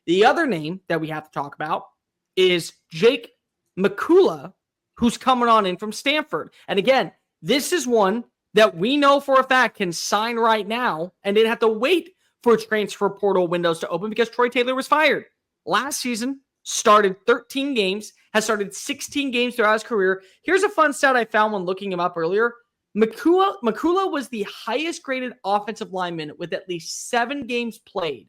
The other name that we have to talk about is Jake Maikkula, who's coming on in from Stanford. And again, this is one that we know for a fact can sign right now and didn't have to wait for transfer portal windows to open because Troy Taylor was fired. Last season, started 13 games, has started 16 games throughout his career. Here's a fun stat I found when looking him up earlier. Maikkula was the highest graded offensive lineman with at least 7 games played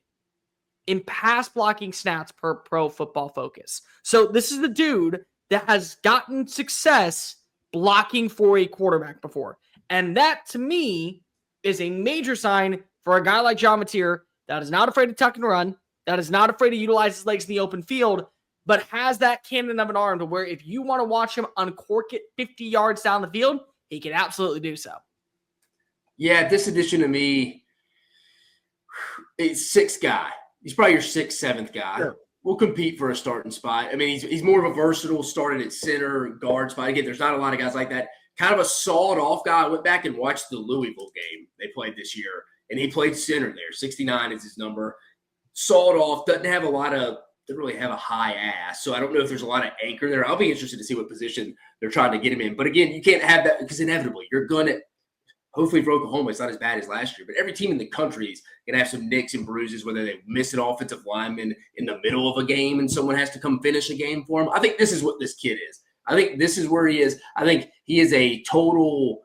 in pass blocking snaps per Pro Football Focus. So this is the dude that has gotten success blocking for a quarterback before. And that, to me, is a major sign for a guy like John Mateer that is not afraid to tuck and run, that is not afraid to utilize his legs in the open field, but has that cannon of an arm to where if you want to watch him uncork it 50 yards down the field, he can absolutely do so. Yeah, this addition to me, it's sixth guy. He's probably your sixth, seventh guy. Sure. We'll compete for a starting spot. I mean, he's more of a versatile, started at center, guard spot. Again, there's not a lot of guys like that. Kind of a sawed-off guy. I went back and watched the Louisville game they played this year, and he played center there. 69 is his number. Sawed off, doesn't really have a high ass, so I don't know if there's a lot of anchor there. I'll be interested to see what position they're trying to get him in. But again, you can't have that because inevitably you're going to – hopefully for Oklahoma it's not as bad as last year, but every team in the country is going to have some nicks and bruises, whether they miss an offensive lineman in the middle of a game and someone has to come finish a game for him. I think this is what this kid is. I think this is where he is. I think he is a total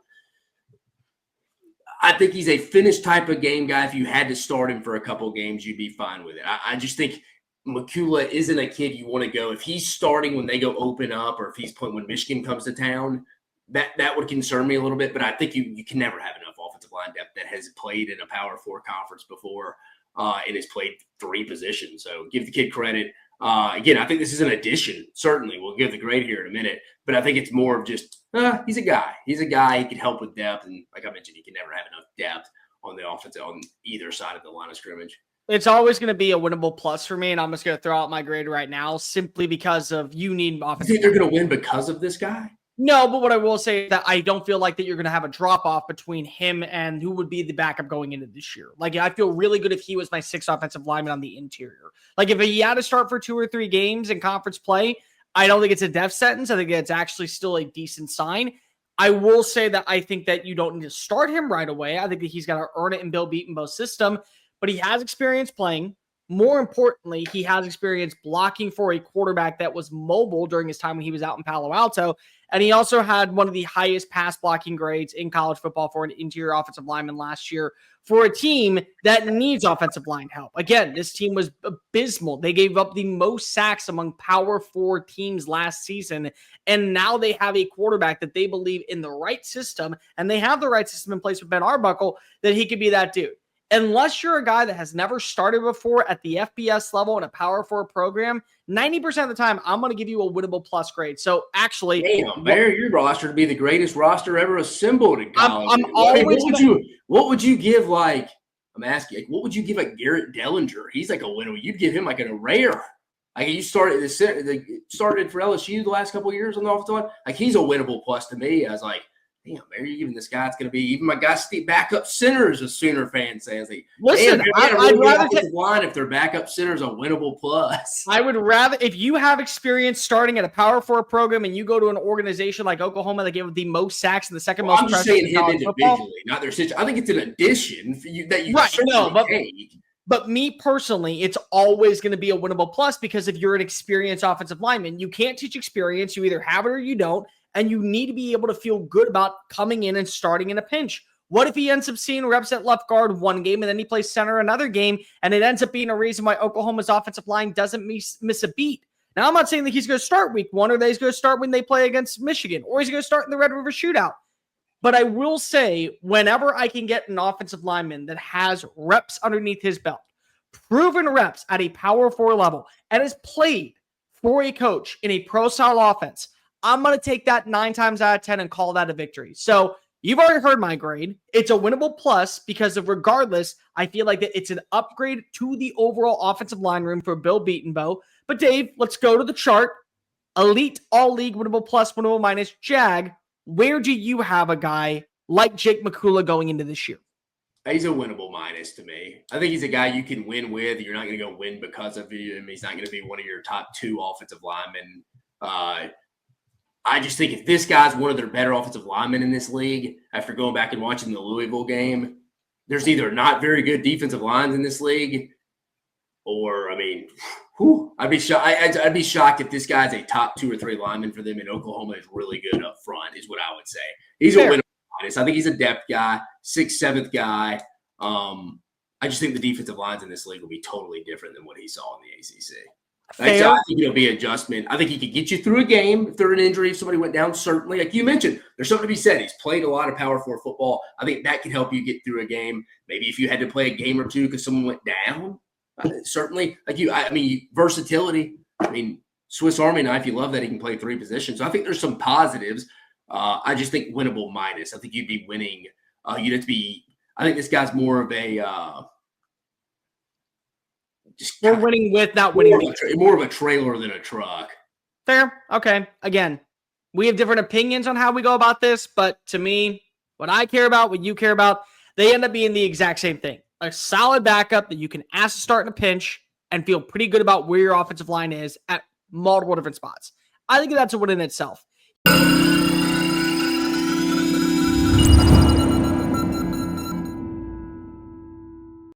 – I think he's a finished type of game guy. If you had to start him for a couple of games, you'd be fine with it. I just think Maikkula isn't a kid you want to go. If he's starting when they go open up or if he's playing when Michigan comes to town, that would concern me a little bit. But I think you can never have enough offensive line depth that has played in a Power 4 conference before and has played 3 positions. So give the kid credit. Again, I think this is an addition. Certainly, we'll give the grade here in a minute. But I think it's more of just he's a guy. He's a guy. He can help with depth. And like I mentioned, he can never have enough depth on the offense on either side of the line of scrimmage. It's always going to be a winnable plus for me, and I'm just going to throw out my grade right now simply because of you need offensive. You think they're going to win because of this guy? No, but what I will say is that I don't feel like that you're going to have a drop-off between him and who would be the backup going into this year. Like, I feel really good if he was my 6th offensive lineman on the interior. Like, if he had to start for 2 or 3 games in conference play, I don't think it's a death sentence. I think it's actually still a decent sign. I will say that I think that you don't need to start him right away. I think that he's got to earn it in Bill Beatonbow's system, but he has experience playing. More importantly, he has experience blocking for a quarterback that was mobile during his time when he was out in Palo Alto. And he also had one of the highest pass blocking grades in college football for an interior offensive lineman last year for a team that needs offensive line help. Again, this team was abysmal. They gave up the most sacks among Power 4 teams last season. And now they have a quarterback that they believe in the right system, and they have the right system in place with Ben Arbuckle, that he could be that dude. Unless you're a guy that has never started before at the FBS level in a Power 4 program, 90% of the time, I'm going to give you a winnable plus grade. So actually, damn, Bear, your roster to be the greatest roster ever assembled in college. What would you give? Like, I'm asking, like, what would you give like Garrett Dellinger? He's like a winner. You'd give him like a rare. Like you started for LSU the last couple of years on the offensive line. Like he's a winnable plus to me. I was like, damn, man, you're giving this guy, it's going to be, even my guy, Steve, backup center is a Sooner fan saying, like, listen, I'd rather take line if their backup center is a winnable plus. I would rather, if you have experience starting at a Power 4 program and you go to an organization like Oklahoma that gave the most sacks and the second most pressures in college football, not their situation. I think it's an addition for you that you right, no, but take. But me personally, it's always going to be a winnable plus because if you're an experienced offensive lineman, you can't teach experience. You either have it or you don't. And you need to be able to feel good about coming in and starting in a pinch. What if he ends up seeing reps at left guard one game and then he plays center another game and it ends up being a reason why Oklahoma's offensive line doesn't miss a beat? Now, I'm not saying that he's going to start week 1 or that he's going to start when they play against Michigan or he's going to start in the Red River Shootout. But I will say, whenever I can get an offensive lineman that has reps underneath his belt, proven reps at a Power 4 level, and has played for a coach in a pro-style offense, I'm going to take that 9 times out of 10 and call that a victory. So you've already heard my grade. It's a winnable plus because of regardless, I feel like that it's an upgrade to the overall offensive line room for Bill Beatonbow. But Dave, let's go to the chart. Elite, all league, winnable plus, winnable minus. Jag, where do you have a guy like Jake Maikkula going into this year? He's a winnable minus to me. I think he's a guy you can win with. You're not going to go win because of him. He's not going to be one of your top 2 offensive linemen. I just think if this guy's one of their better offensive linemen in this league, after going back and watching the Louisville game, there's either not very good defensive lines in this league, or, I mean, I'd be shocked. I'd be shocked if this guy's a top 2 or 3 lineman for them, and Oklahoma is really good up front, is what I would say. He's Fair. a winnable minus. I think he's a depth guy, 6th, 7th guy. I just think the defensive lines in this league will be totally different than what he saw in the ACC. So I think it'll be adjustment. I think he could get you through a game if there's an injury, if somebody went down, certainly. Like you mentioned, there's something to be said. He's played a lot of Power 4 football. I think that can help you get through a game. Maybe if you had to play a game or two because someone went down, certainly. Versatility. I mean, Swiss Army knife, you love that he can play 3 positions. So I think there's some positives. I just think winnable minus. I think you'd be winning. You'd have to be – I think this guy's more of a we're winning with, not winning. More of a trailer than a truck. Fair. Okay. Again, we have different opinions on how we go about this, but to me, what I care about, what you care about, they end up being the exact same thing. A solid backup that you can ask to start in a pinch and feel pretty good about where your offensive line is at multiple different spots. I think that's a win in itself.